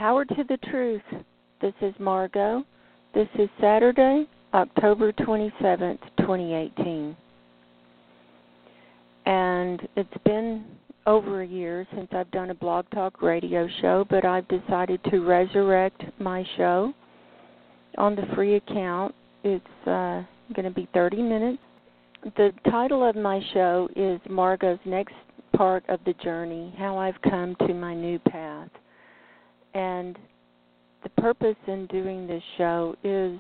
Power to the Truth. This is Margo. This is Saturday, October 27th, 2018. And it's been over a year since I've done a Blog Talk radio show, but I've decided to resurrect my show on the free account. It's going to be 30 minutes. The title of my show is Margo's Next Part of the Journey, How I've Come to My New Path. And the purpose in doing this show is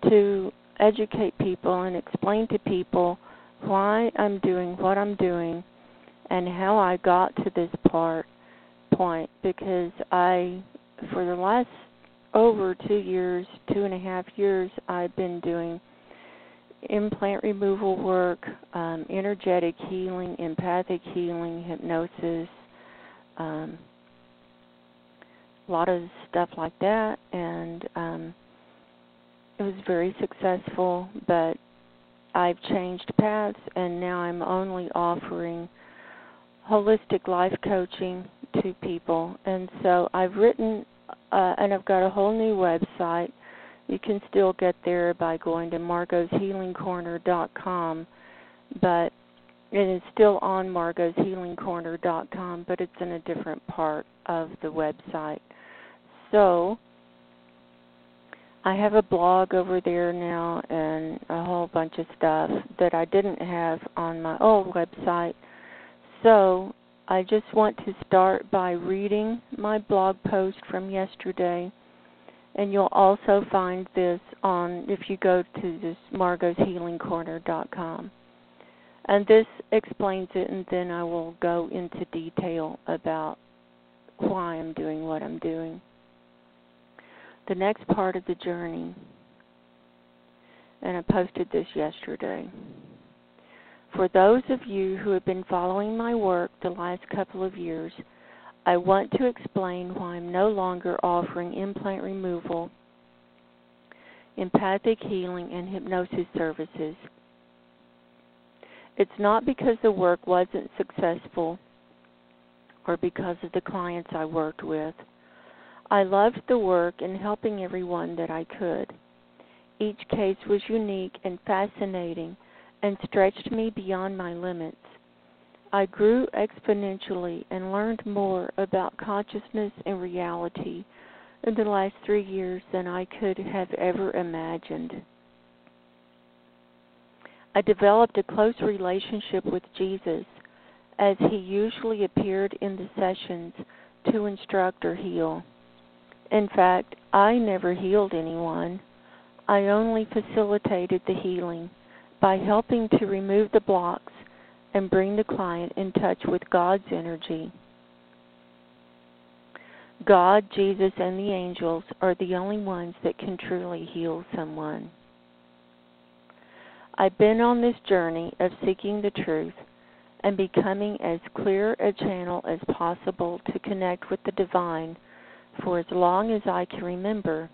to educate people and explain to people why I'm doing what I'm doing and how I got to this point, because for the last over 2.5 years, I've been doing implant removal work, energetic healing, empathic healing, hypnosis, a lot of stuff like that, and it was very successful, but I've changed paths, and now I'm only offering holistic life coaching to people. And so I've written, and I've got a whole new website. You can still get there by going to margoshealingcorner.com, but it is still on margoshealingcorner.com, but it's in a different part of the website. So I have a blog over there now and a whole bunch of stuff that I didn't have on my old website. So I just want to start by reading my blog post from yesterday, and you'll also find this if you go to this margoshealingcorner.com. And this explains it, and then I will go into detail about why I'm doing what I'm doing. The next part of the journey, and I posted this yesterday. For those of you who have been following my work the last couple of years, I want to explain why I'm no longer offering implant removal, empathic healing, and hypnosis services. It's not because the work wasn't successful or because of the clients I worked with. I loved the work and helping everyone that I could. Each case was unique and fascinating and stretched me beyond my limits. I grew exponentially and learned more about consciousness and reality in the last 3 years than I could have ever imagined. I developed a close relationship with Jesus, as he usually appeared in the sessions to instruct or heal. In fact, I never healed anyone. I only facilitated the healing by helping to remove the blocks and bring the client in touch with God's energy. God, Jesus, and the angels are the only ones that can truly heal someone. I've been on this journey of seeking the truth and becoming as clear a channel as possible to connect with the divine for as long as I can remember.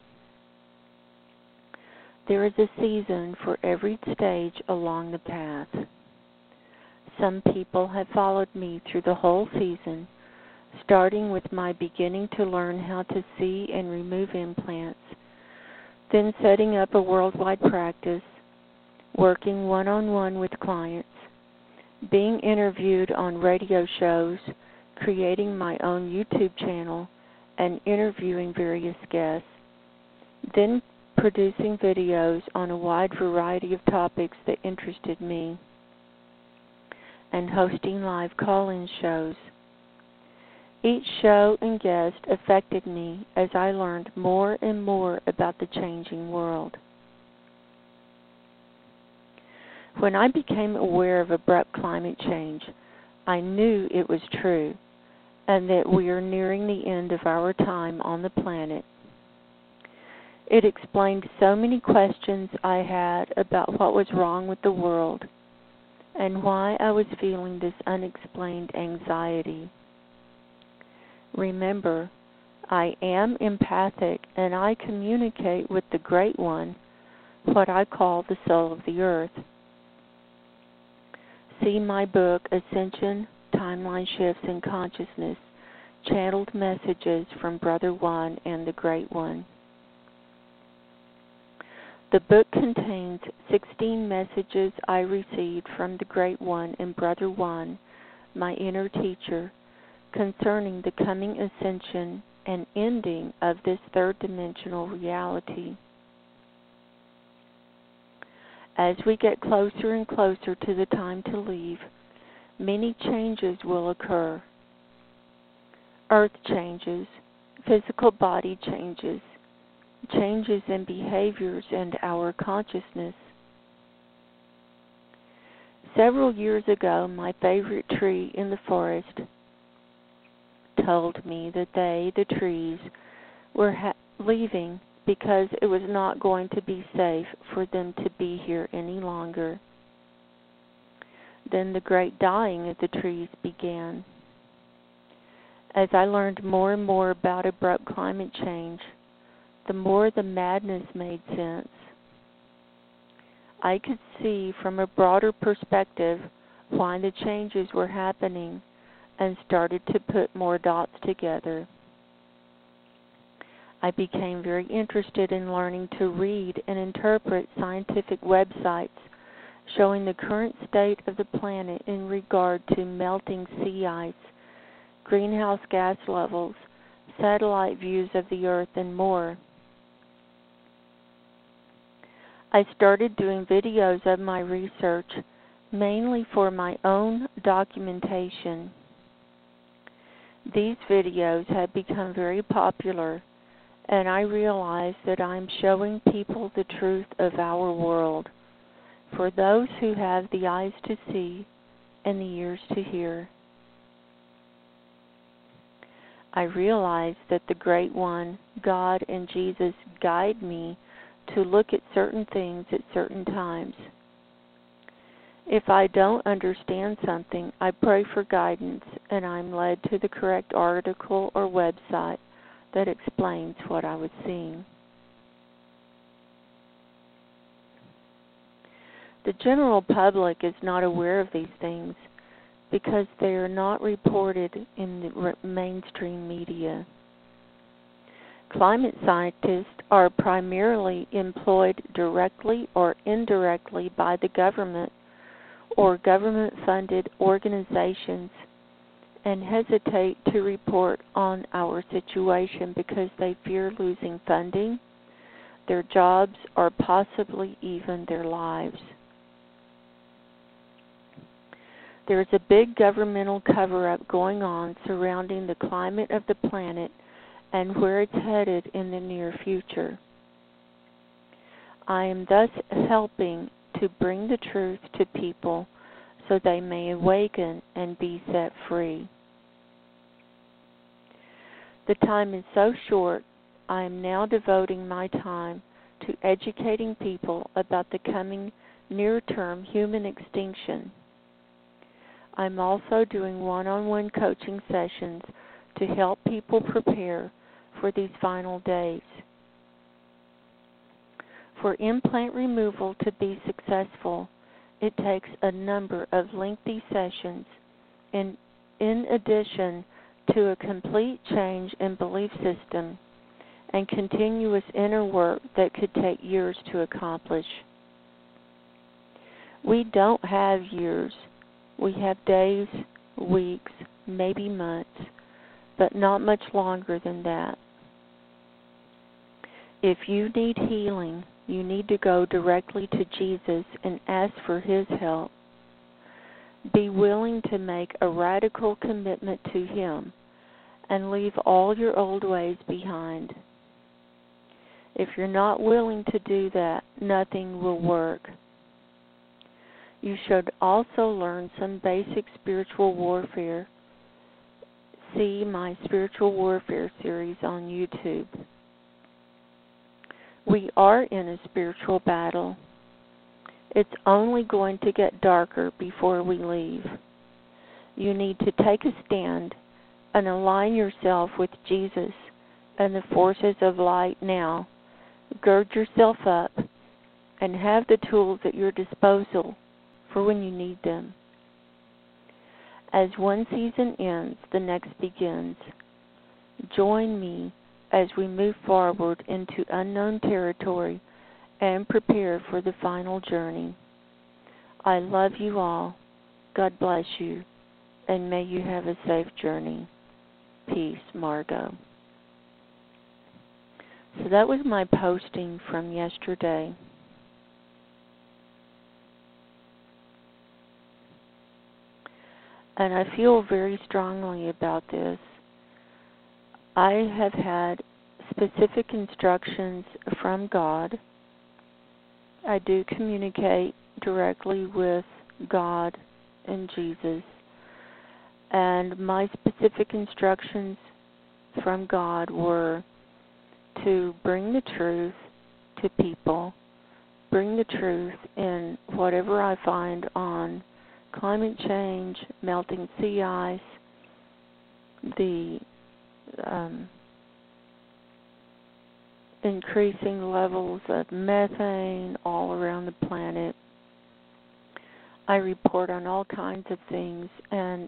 There is a season for every stage along the path. Some people have followed me through the whole season, starting with my beginning to learn how to see and remove implants, then setting up a worldwide practice, working one-on-one with clients, being interviewed on radio shows, creating my own YouTube channel, and interviewing various guests, then producing videos on a wide variety of topics that interested me, and hosting live call-in shows. Each show and guest affected me as I learned more and more about the changing world. When I became aware of abrupt climate change, I knew it was true, and that we are nearing the end of our time on the planet. It explained so many questions I had about what was wrong with the world and why I was feeling this unexplained anxiety. Remember, I am empathic and I communicate with the Great One, what I call the soul of the earth. See my book, Ascension, Timeline Shifts in Consciousness, channeled messages from Brother One and the Great One. The book contains 16 messages I received from the Great One and Brother One, my inner teacher, concerning the coming ascension and ending of this third-dimensional reality. As we get closer and closer to the time to leave, many changes will occur. Earth changes, physical body changes, changes in behaviors and our consciousness. Several years ago, my favorite tree in the forest told me that they, the trees, were leaving because it was not going to be safe for them to be here any longer. Then the great dying of the trees began. As I learned more and more about abrupt climate change, the more the madness made sense. I could see from a broader perspective why the changes were happening and started to put more dots together. I became very interested in learning to read and interpret scientific websites showing the current state of the planet in regard to melting sea ice, greenhouse gas levels, satellite views of the Earth, and more. I started doing videos of my research, mainly for my own documentation. These videos have become very popular, and I realize that I'm showing people the truth of our world, for those who have the eyes to see and the ears to hear. I realize that the Great One, God and Jesus, guide me to look at certain things at certain times. If I don't understand something, I pray for guidance, and I'm led to the correct article or website that explains what I was seeing. The general public is not aware of these things because they are not reported in the mainstream media. Climate scientists are primarily employed directly or indirectly by the government or government-funded organizations and hesitate to report on our situation because they fear losing funding, their jobs, or possibly even their lives. There is a big governmental cover-up going on surrounding the climate of the planet and where it's headed in the near future. I am thus helping to bring the truth to people so they may awaken and be set free. The time is so short, I am now devoting my time to educating people about the coming near-term human extinction. I'm also doing one-on-one coaching sessions to help people prepare for these final days. For implant removal to be successful, it takes a number of lengthy sessions in addition to a complete change in belief system and continuous inner work that could take years to accomplish. We don't have years. We have days, weeks, maybe months, but not much longer than that. If you need healing, you need to go directly to Jesus and ask for His help. Be willing to make a radical commitment to Him and leave all your old ways behind. If you're not willing to do that, nothing will work. You should also learn some basic spiritual warfare. See my spiritual warfare series on YouTube. We are in a spiritual battle. It's only going to get darker before we leave. You need to take a stand and align yourself with Jesus and the forces of light now. Gird yourself up and have the tools at your disposal for when you need them. As one season ends, the next begins. join me as we move forward into unknown territory and prepare for the final journey. I love you all. God bless you, and may you have a safe journey. Peace, Margo. So that was my posting from yesterday. And I feel very strongly about this. I have had specific instructions from God. I do communicate directly with God and Jesus. And my specific instructions from God were to bring the truth to people, bring the truth in whatever I find on climate change, melting sea ice, the increasing levels of methane all around the planet. I report on all kinds of things, and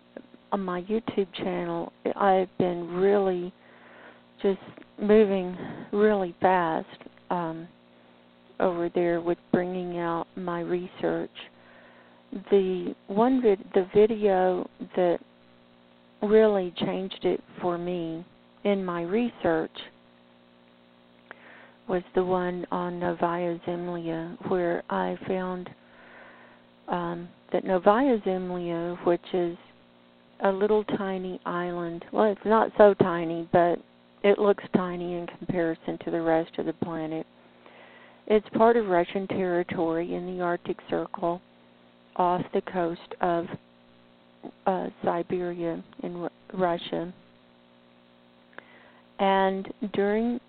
on my YouTube channel, I've been really just moving really fast over there with bringing out my research. The video that really changed it for me in my research was the one on Novaya Zemlya, where I found that Novaya Zemlya, which is a little tiny island, well, it's not so tiny, but it looks tiny in comparison to the rest of the planet. It's part of Russian territory in the Arctic Circle off the coast of Siberia in Russia. And during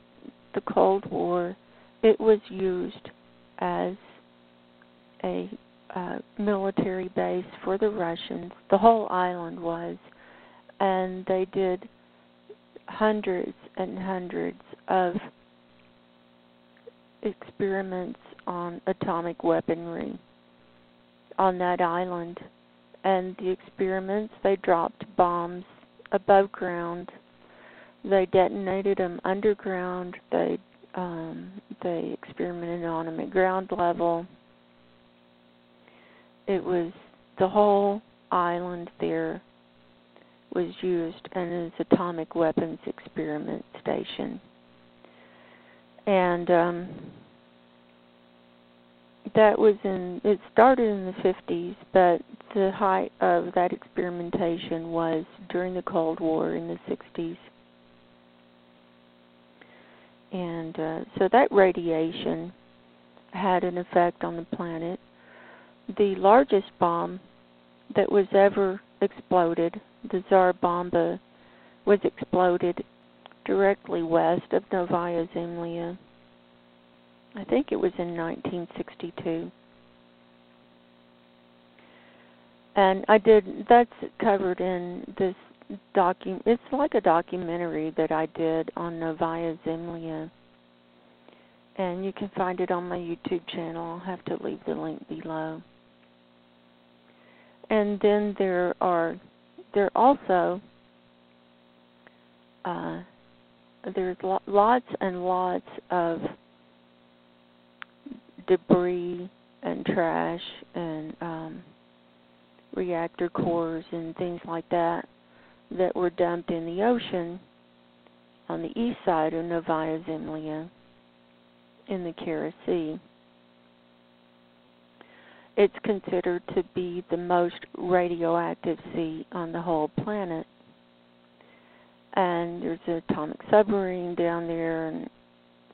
the Cold War, it was used as a military base for the Russians. The whole island was. And they did hundreds and hundreds of experiments on atomic weaponry on that island. And the experiments, they dropped bombs above ground. They detonated them underground. They experimented on them at ground level. It was the whole island there was used as an atomic weapons experiment station. And it started in the 50s, but the height of that experimentation was during the Cold War in the 60s. And so that radiation had an effect on the planet. The largest bomb that was ever exploded, the Tsar Bomba, was exploded directly west of Novaya Zemlya. I think it was in 1962. And that's covered in this it's like a documentary that I did on Novaya Zemlya. And you can find it on my YouTube channel. I'll have to leave the link below. And then there also there's lots and lots of debris and trash and reactor cores and things like that were dumped in the ocean on the east side of Novaya Zemlya in the Kara Sea. It's considered to be the most radioactive sea on the whole planet. And there's an atomic submarine down there, and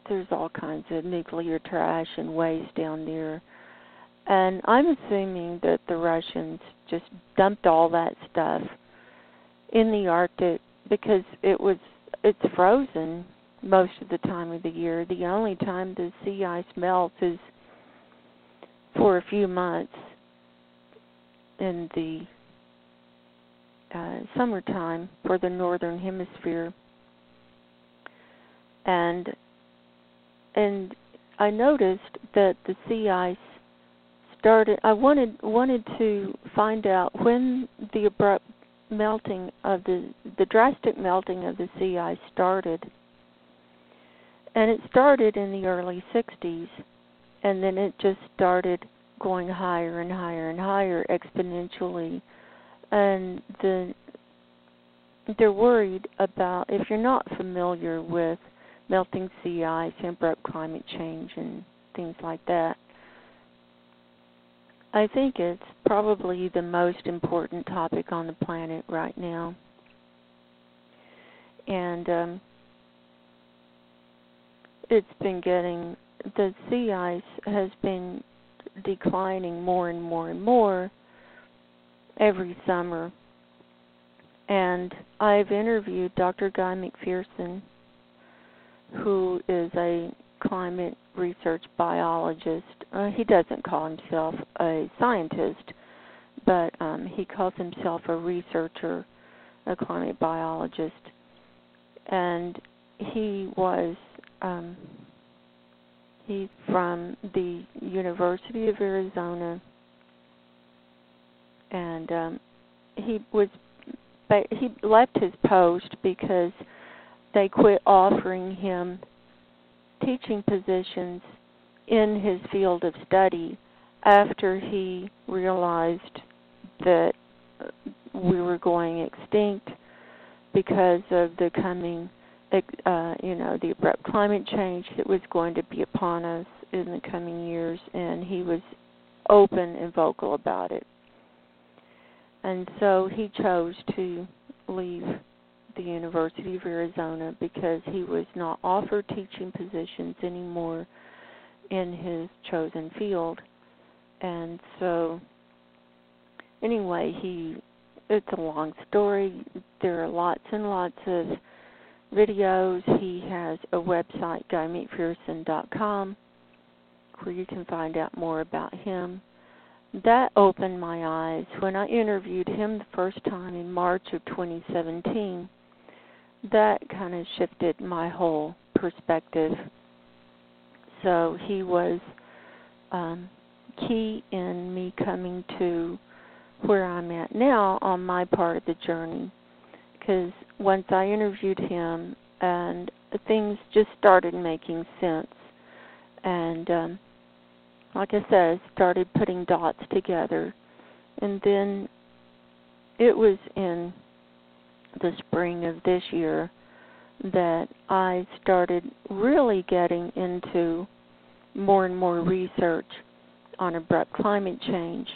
there's all kinds of nuclear trash and waste down there. And I'm assuming that the Russians just dumped all that stuff in the Arctic because it's frozen most of the time of the year. The only time the sea ice melts is for a few months in the summertime for the northern hemisphere. And I noticed that the sea ice started. I wanted to find out when the abrupt melting of the drastic melting of the sea ice started. And it started in the early 60s, and then it just started going higher and higher and higher exponentially. And they're worried about, if you're not familiar with melting sea ice and abrupt climate change and things like that, I think it's probably the most important topic on the planet right now. And the sea ice has been declining more and more and more every summer. And I've interviewed Dr. Guy McPherson, who is a climate research biologist. He doesn't call himself a scientist, but he calls himself a researcher, a climate biologist. And he's from the University of Arizona, and he left his post because they quit offering him teaching positions in his field of study after he realized that we were going extinct because of the coming, the abrupt climate change that was going to be upon us in the coming years, and he was open and vocal about it. And so he chose to leave the University of Arizona because he was not offered teaching positions anymore in his chosen field. And so, anyway, it's a long story. There are lots and lots of videos. He has a website, GuyMcPherson.com, where you can find out more about him. That opened my eyes. When I interviewed him the first time in March of 2017, that kind of shifted my whole perspective. So he was key in me coming to where I'm at now on my part of the journey, because once I interviewed him and things just started making sense, and like I said, I started putting dots together. And then it was in the spring of this year that I started really getting into more and more research on abrupt climate change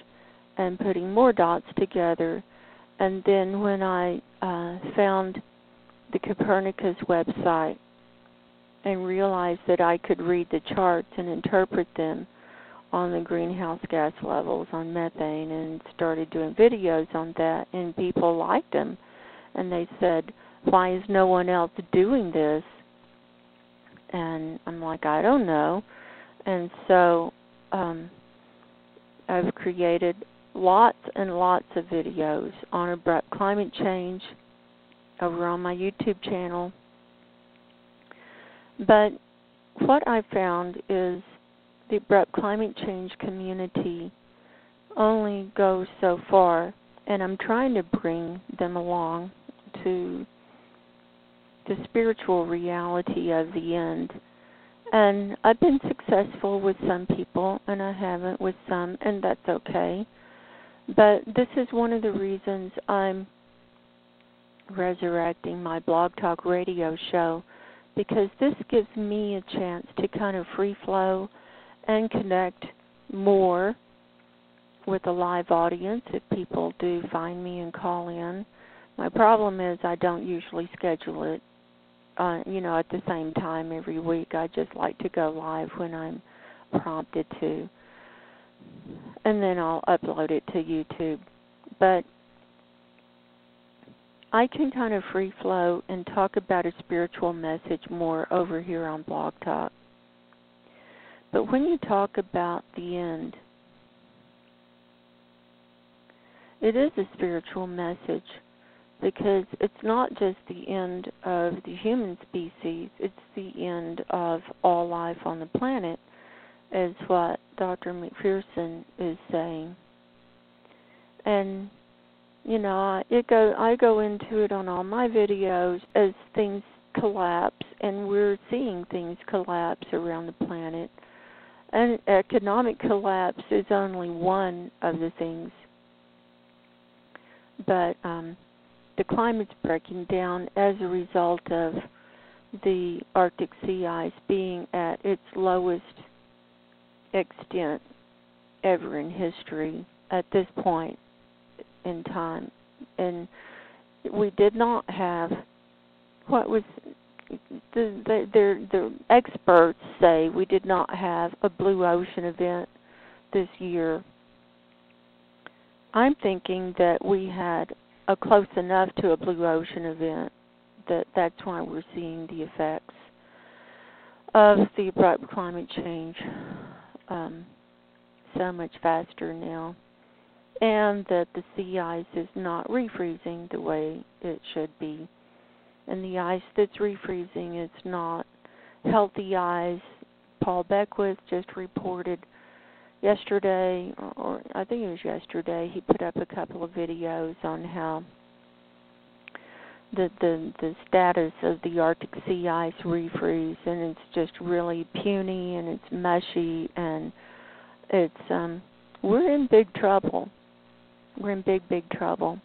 and putting more dots together. And then when I found the Copernicus website and realized that I could read the charts and interpret them on the greenhouse gas levels, on methane, and started doing videos on that, and people liked them. And they said, why is no one else doing this? And I'm like, I don't know. And so I've created lots and lots of videos on abrupt climate change over on my YouTube channel. But what I found is the abrupt climate change community only goes so far, and I'm trying to bring them along to the spiritual reality of the end. And I've been successful with some people, and I haven't with some, and that's okay. But this is one of the reasons I'm resurrecting my Blog Talk radio show, because this gives me a chance to kind of free flow and connect more with a live audience if people do find me and call in. My problem is I don't usually schedule it, at the same time every week. I just like to go live when I'm prompted to, and then I'll upload it to YouTube. But I can kind of free flow and talk about a spiritual message more over here on Blog Talk. But when you talk about the end, it is a spiritual message, because it's not just the end of the human species, it's the end of all life on the planet, is what Dr. McPherson is saying. And I go into it on all my videos as things collapse, and we're seeing things collapse around the planet. And economic collapse is only one of the things. But the climate's breaking down as a result of the Arctic sea ice being at its lowest extent ever in history at this point in time. And we did not have what was the experts say we did not have a blue ocean event this year. I'm thinking that we had a close enough to a blue ocean event that's why we're seeing the effects of the abrupt climate change so much faster now, and that the sea ice is not refreezing the way it should be. And the ice that's refreezing, it's not healthy ice. Paul Beckwith just reported yesterday, or I think it was yesterday, he put up a couple of videos on how the status of the Arctic sea ice refreeze, and it's just really puny and it's mushy, and it's we're in big trouble. We're in big trouble.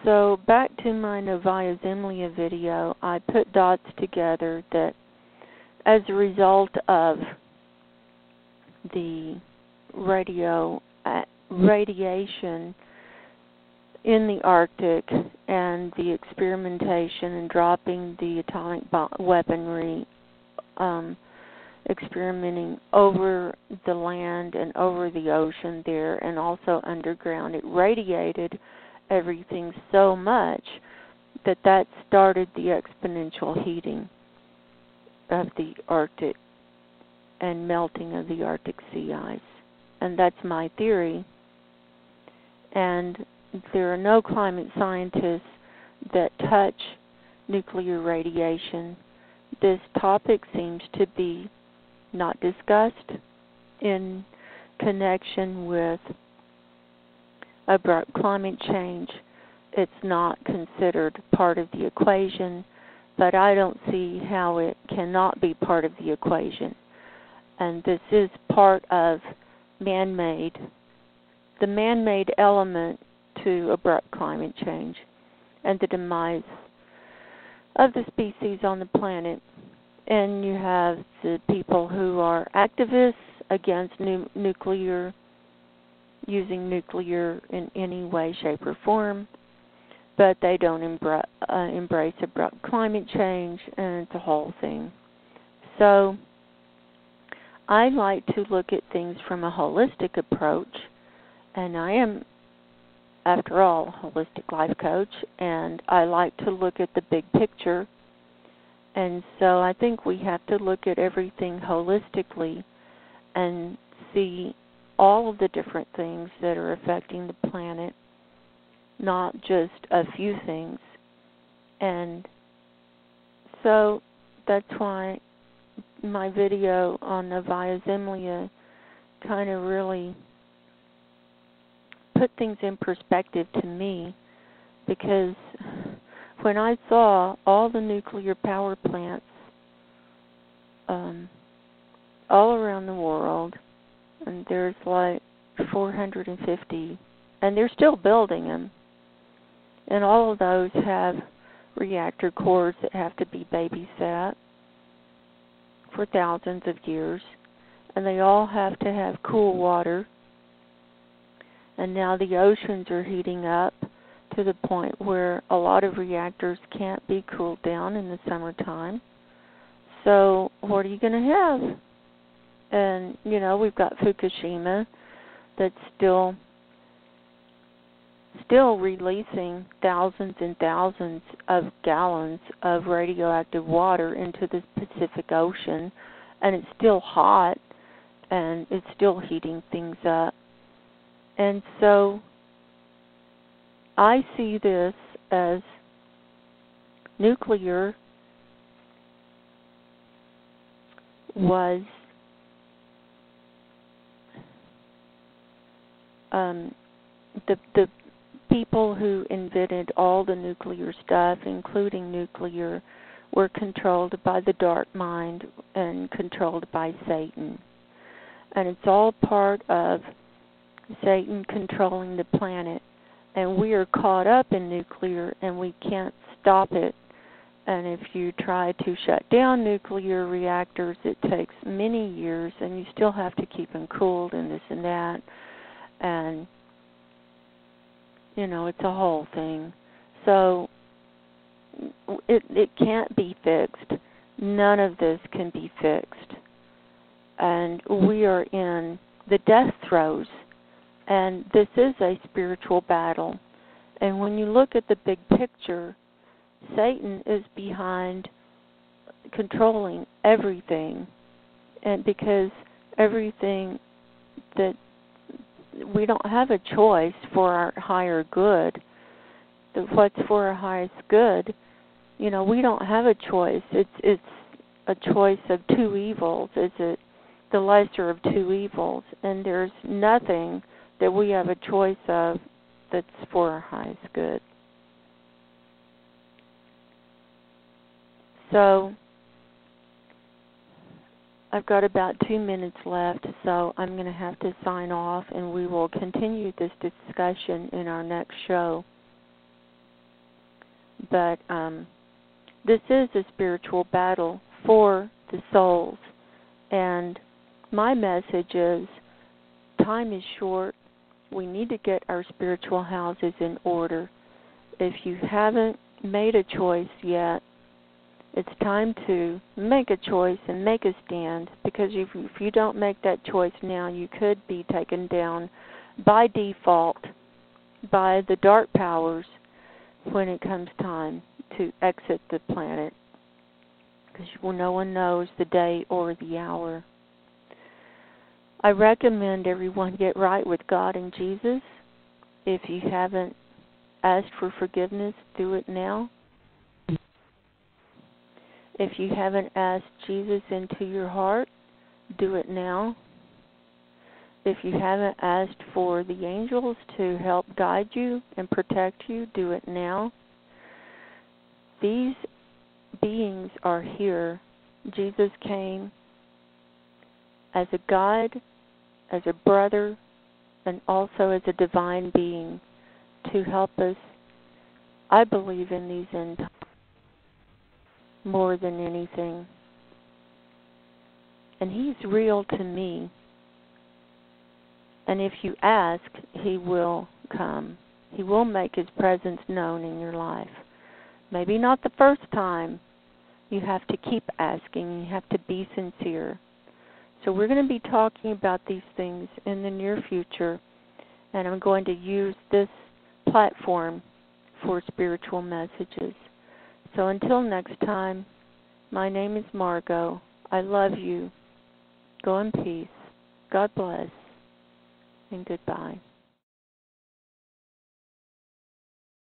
So back to my Novaya Zemlya video, I put dots together that as a result of the radiation in the Arctic and the experimentation and dropping the atomic weaponry, experimenting over the land and over the ocean there and also underground, it radiated everything so much that started the exponential heating of the Arctic and melting of the Arctic sea ice. And that's my theory. And there are no climate scientists that touch nuclear radiation. This topic seems to be not discussed in connection with abrupt climate change. It's not considered part of the equation, but I don't see how it cannot be part of the equation. And this is part of man-made, the man-made element to abrupt climate change and the demise of the species on the planet. And you have the people who are activists against using nuclear in any way, shape, or form, but they don't embrace abrupt climate change, and it's a whole thing. So I like to look at things from a holistic approach, and I am, after all, a holistic life coach, and I like to look at the big picture. And so I think we have to look at everything holistically and see all of the different things that are affecting the planet, not just a few things. And so that's why my video on Novaya Zemlya kind of really put things in perspective to me, because when I saw all the nuclear power plants all around the world, and there's like 450, and they're still building them, and all of those have reactor cores that have to be babysat for thousands of years, and they all have to have cool water, and now the oceans are heating up to the point where a lot of reactors can't be cooled down in the summertime. So what are you going to have? And, we've got Fukushima that's still releasing thousands and thousands of gallons of radioactive water into the Pacific Ocean, and it's still hot, and it's still heating things up. And so I see this as nuclear was the people who invented all the nuclear stuff, including nuclear, were controlled by the dark mind and controlled by Satan. And it's all part of Satan controlling the planet. And we are caught up in nuclear, and we can't stop it. And if you try to shut down nuclear reactors, it takes many years, and you still have to keep them cooled and this and that. And, you know, it's a whole thing. So it can't be fixed. None of this can be fixed. And we are in the death throes. And this is a spiritual battle. And when you look at the big picture, Satan is behind controlling everything. And because everything that we don't have a choice for our higher good, what's for our highest good, you know, we don't have a choice. It's a choice of two evils. Is it the lesser of two evils? And there's nothing that we have a choice of that's for our highest good. So I've got about 2 minutes left, so I'm going to have to sign off, and we will continue this discussion in our next show. But this is a spiritual battle for the souls, and my message is time is short. We need to get our spiritual houses in order. If you haven't made a choice yet, it's time to make a choice and make a stand, because if you don't make that choice now, you could be taken down by default by the dark powers when it comes time to exit the planet, because no one knows the day or the hour. I recommend everyone get right with God and Jesus. If you haven't asked for forgiveness, do it now. If you haven't asked Jesus into your heart, do it now. If you haven't asked for the angels to help guide you and protect you, do it now. These beings are here. Jesus came as a guide, as a brother, and also as a divine being to help us, I believe, in these end times more than anything. And He's real to me. And if you ask, He will come. He will make His presence known in your life. Maybe not the first time. You have to keep asking. You have to be sincere. So we're going to be talking about these things in the near future, and I'm going to use this platform for spiritual messages. So until next time, my name is Margo. I love you. Go in peace. God bless. And goodbye.